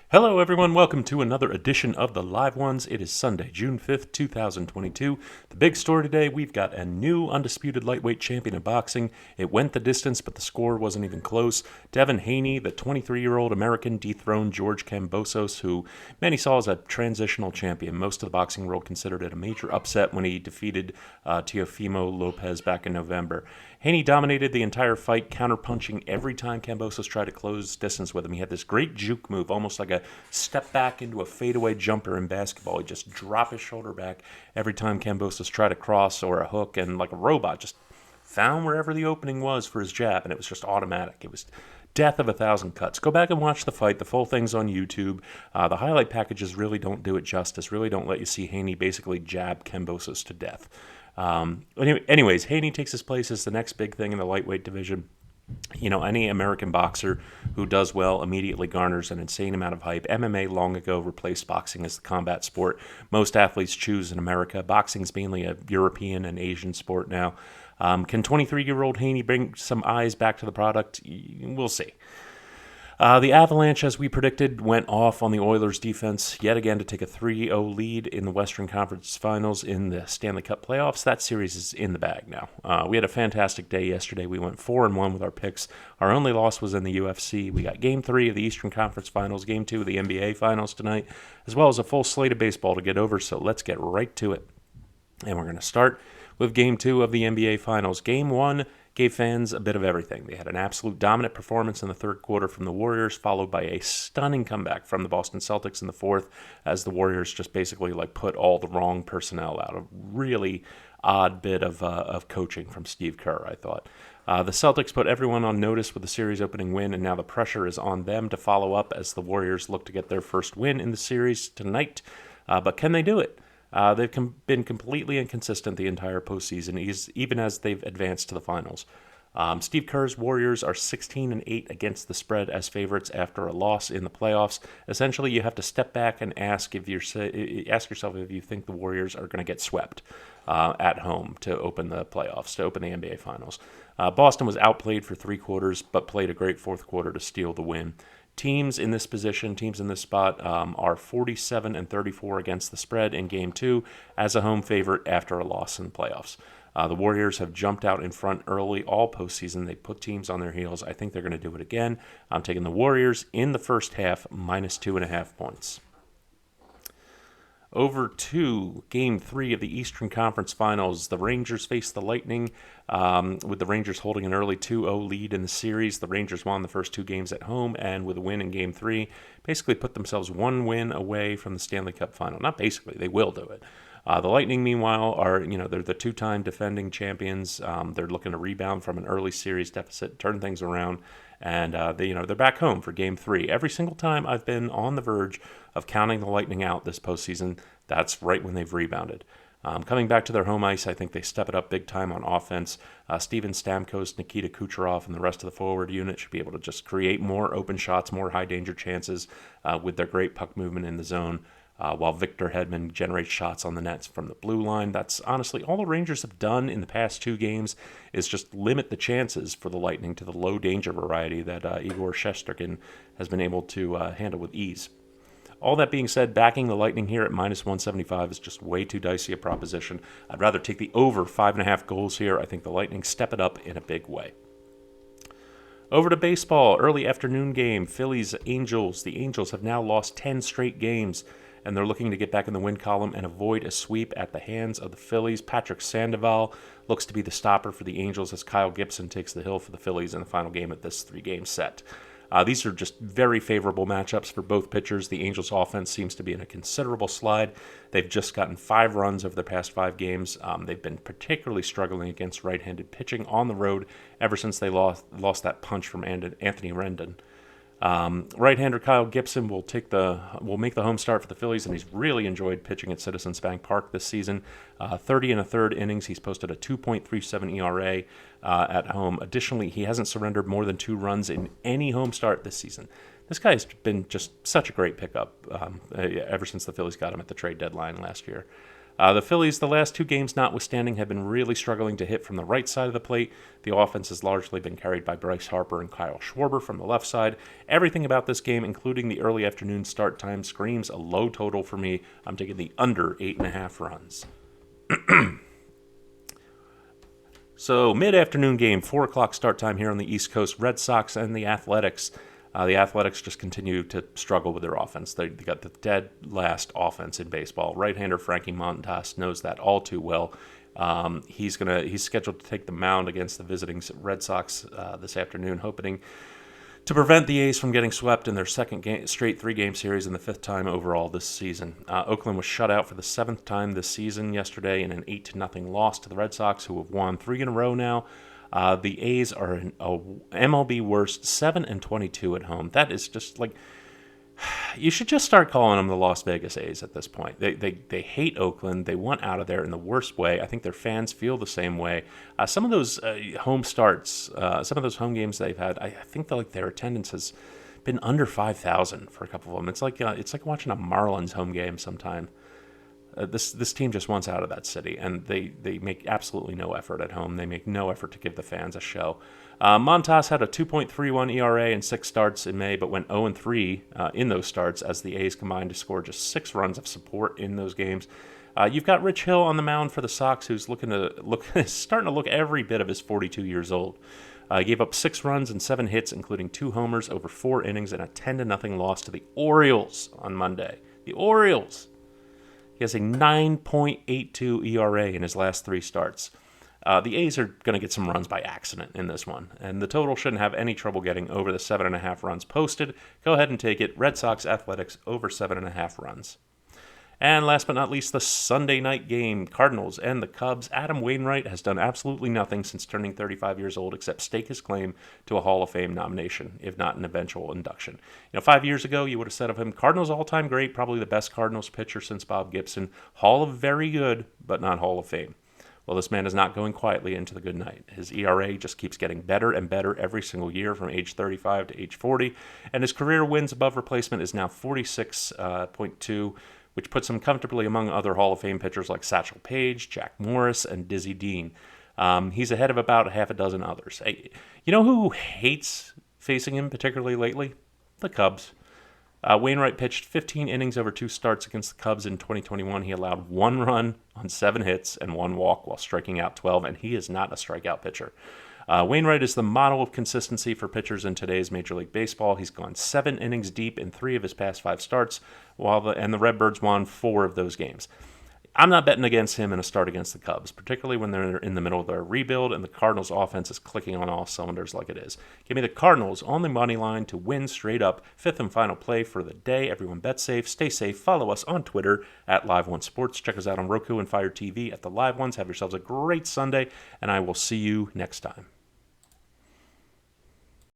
Hello, everyone. Welcome to another edition of the Live Ones. It is Sunday, June 5th, 2022. The big story today, we've got a new undisputed lightweight champion in boxing. It went the distance, but the score wasn't even close. Devin Haney, the 23-year-old American, dethroned George Kambosos, who many saw as a transitional champion. Most of the boxing world considered it a major upset when he defeated Teofimo Lopez back in November. Haney dominated the entire fight, counterpunching every time Kambosos tried to close distance with him. He had this great juke move, almost like a step back into a fadeaway jumper in basketball. He'd just drop his shoulder back every time Kambosos tried a cross or a hook, and like a robot, just found wherever the opening was for his jab, and it was just automatic. It was death of a thousand cuts. Go back and watch the fight. The full thing's on YouTube. The highlight packages really don't do it justice, really don't let you see Haney basically jab Kambosos to death. Anyways, Haney takes his place as the next big thing in the lightweight division. You know, any American boxer who does well immediately garners an insane amount of hype. MMA long ago replaced boxing as the combat sport most athletes choose in America. Boxing's mainly a European and Asian sport now. Can 23-year-old Haney bring some eyes back to the product? We'll see. The Avalanche, as we predicted, went off on the Oilers' defense yet again to take a 3-0 lead in the Western Conference Finals in the Stanley Cup playoffs. That series is in the bag now. We had a fantastic day yesterday. We went 4-1 with our picks. Our only loss was in the UFC. We got Game 3 of the Eastern Conference Finals, Game 2 of the NBA Finals tonight, as well as a full slate of baseball to get over, so let's get right to it. And we're going to start with Game 2 of the NBA Finals. Game 1 gave fans a bit of everything. They had an absolute dominant performance in the third quarter from the Warriors, followed by a stunning comeback from the Boston Celtics in the fourth, as the Warriors just basically put all the wrong personnel out. A really odd bit of coaching from Steve Kerr, I thought. The Celtics put everyone on notice with the series opening win, and now the pressure is on them to follow up as the Warriors look to get their first win in the series tonight. But can they do it? They've been completely inconsistent the entire postseason, even as they've advanced to the finals. Steve Kerr's Warriors are 16-8 against the spread as favorites after a loss in the playoffs. Essentially, you have to step back and ask yourself if you think the Warriors are going to get swept at home to open the playoffs, to open the NBA Finals. Boston was outplayed for three quarters, but played a great fourth quarter to steal the win. Teams in this spot, are 47-34 against the spread in Game 2 as a home favorite after a loss in the playoffs. The Warriors have jumped out in front early all postseason. They put teams on their heels. I think they're going to do it again. I'm taking the Warriors in the first half, minus 2.5 points. Over to Game 3 of the Eastern Conference Finals. The Rangers face the Lightning, with the Rangers holding an early 2-0 lead in the series. The Rangers won the first two games at home, and with a win in Game 3, basically put themselves one win away from the Stanley Cup Final. Not basically, they will do it. The Lightning, meanwhile, they're the two-time defending champions. They're looking to rebound from an early series deficit, turn things around, and they're back home for Game 3. Every single time I've been on the verge of counting the Lightning out this postseason, that's right when they've rebounded. Coming back to their home ice, I think they step it up big time on offense. Steven Stamkos, Nikita Kucherov, and the rest of the forward unit should be able to just create more open shots, more high-danger chances with their great puck movement in the zone. While Victor Hedman generates shots on the nets from the blue line. That's honestly all the Rangers have done in the past two games is just limit the chances for the Lightning to the low-danger variety that Igor Shesterkin has been able to handle with ease. All that being said, backing the Lightning here at minus 175 is just way too dicey a proposition. I'd rather take the over 5.5 goals here. I think the Lightning step it up in a big way. Over to baseball, early afternoon game, Phillies-Angels. The Angels have now lost 10 straight games, and they're looking to get back in the win column and avoid a sweep at the hands of the Phillies. Patrick Sandoval looks to be the stopper for the Angels as Kyle Gibson takes the hill for the Phillies in the final game of this three-game set. These are just very favorable matchups for both pitchers. The Angels' offense seems to be in a considerable slide. They've just gotten 5 runs over the past 5 games. They've been particularly struggling against right-handed pitching on the road ever since they lost that punch from Anthony Rendon. Right-hander Kyle Gibson will make the home start for the Phillies, and he's really enjoyed pitching at Citizens Bank Park this season. 30 1/3 innings, he's posted a 2.37 ERA at home. Additionally, he hasn't surrendered more than 2 runs in any home start this season. This guy has been just such a great pickup ever since the Phillies got him at the trade deadline last year. The Phillies, the last two games notwithstanding, have been really struggling to hit from the right side of the plate. The offense has largely been carried by Bryce Harper and Kyle Schwarber from the left side. Everything about this game, including the early afternoon start time, screams a low total for me. I'm taking the under 8.5 runs. So, mid-afternoon game, 4 o'clock start time here on the East Coast. Red Sox and the Athletics. The Athletics just continue to struggle with their offense. They got the dead last offense in baseball. Right-hander Frankie Montas knows that all too well. He's scheduled to take the mound against the visiting Red Sox this afternoon, hoping to prevent the A's from getting swept in their second straight 3-game series and the 5th time overall this season. Oakland was shut out for the 7th time this season yesterday in an 8-0 loss to the Red Sox, who have won 3 in a row now. The A's are an MLB worst 7-22 at home. That is just like, you should just start calling them the Las Vegas A's at this point. They hate Oakland. They want out of there in the worst way. I think their fans feel the same way. Some of those home starts, some of those home games they've had, I think their attendance has been under 5,000 for a couple of them. It's like watching a Marlins home game sometime. This team just wants out of that city, and they make absolutely no effort at home. They make no effort to give the fans a show. Montas had a 2.31 ERA in 6 starts in May, but went 0-3 in those starts as the A's combined to score just 6 runs of support in those games. You've got Rich Hill on the mound for the Sox, who's starting to look every bit of his 42 years old. He gave up 6 runs and 7 hits, including 2 homers over 4 innings and a 10-0 loss to the Orioles on Monday. The Orioles! He has a 9.82 ERA in his last 3 starts. The A's are going to get some runs by accident in this one, and the total shouldn't have any trouble getting over the 7.5 runs posted. Go ahead and take it. Red Sox Athletics over 7.5 runs. And last but not least, the Sunday night game, Cardinals and the Cubs. Adam Wainwright has done absolutely nothing since turning 35 years old except stake his claim to a Hall of Fame nomination, if not an eventual induction. 5 years ago, you would have said of him, Cardinals all-time great, probably the best Cardinals pitcher since Bob Gibson. Hall of very good, but not Hall of Fame. Well, this man is not going quietly into the good night. His ERA just keeps getting better and better every single year from age 35 to age 40, and his career wins above replacement is now 46.2, which puts him comfortably among other Hall of Fame pitchers like Satchel Paige, Jack Morris, and Dizzy Dean. He's ahead of about half a dozen others. You know who hates facing him particularly lately? The Cubs. Wainwright pitched 15 innings over 2 starts against the Cubs in 2021. He allowed 1 run on 7 hits and 1 walk while striking out 12, and he is not a strikeout pitcher. Wainwright is the model of consistency for pitchers in today's Major League Baseball. He's gone 7 innings deep in 3 of his past 5 starts, and the Redbirds won 4 of those games. I'm not betting against him in a start against the Cubs, particularly when they're in the middle of their rebuild and the Cardinals' offense is clicking on all cylinders like it is. Give me the Cardinals on the money line to win straight up. 5th and final play for the day. Everyone bet safe, stay safe. Follow us on Twitter at Live One Sports. Check us out on Roku and Fire TV at the Live Ones. Have yourselves a great Sunday, and I will see you next time.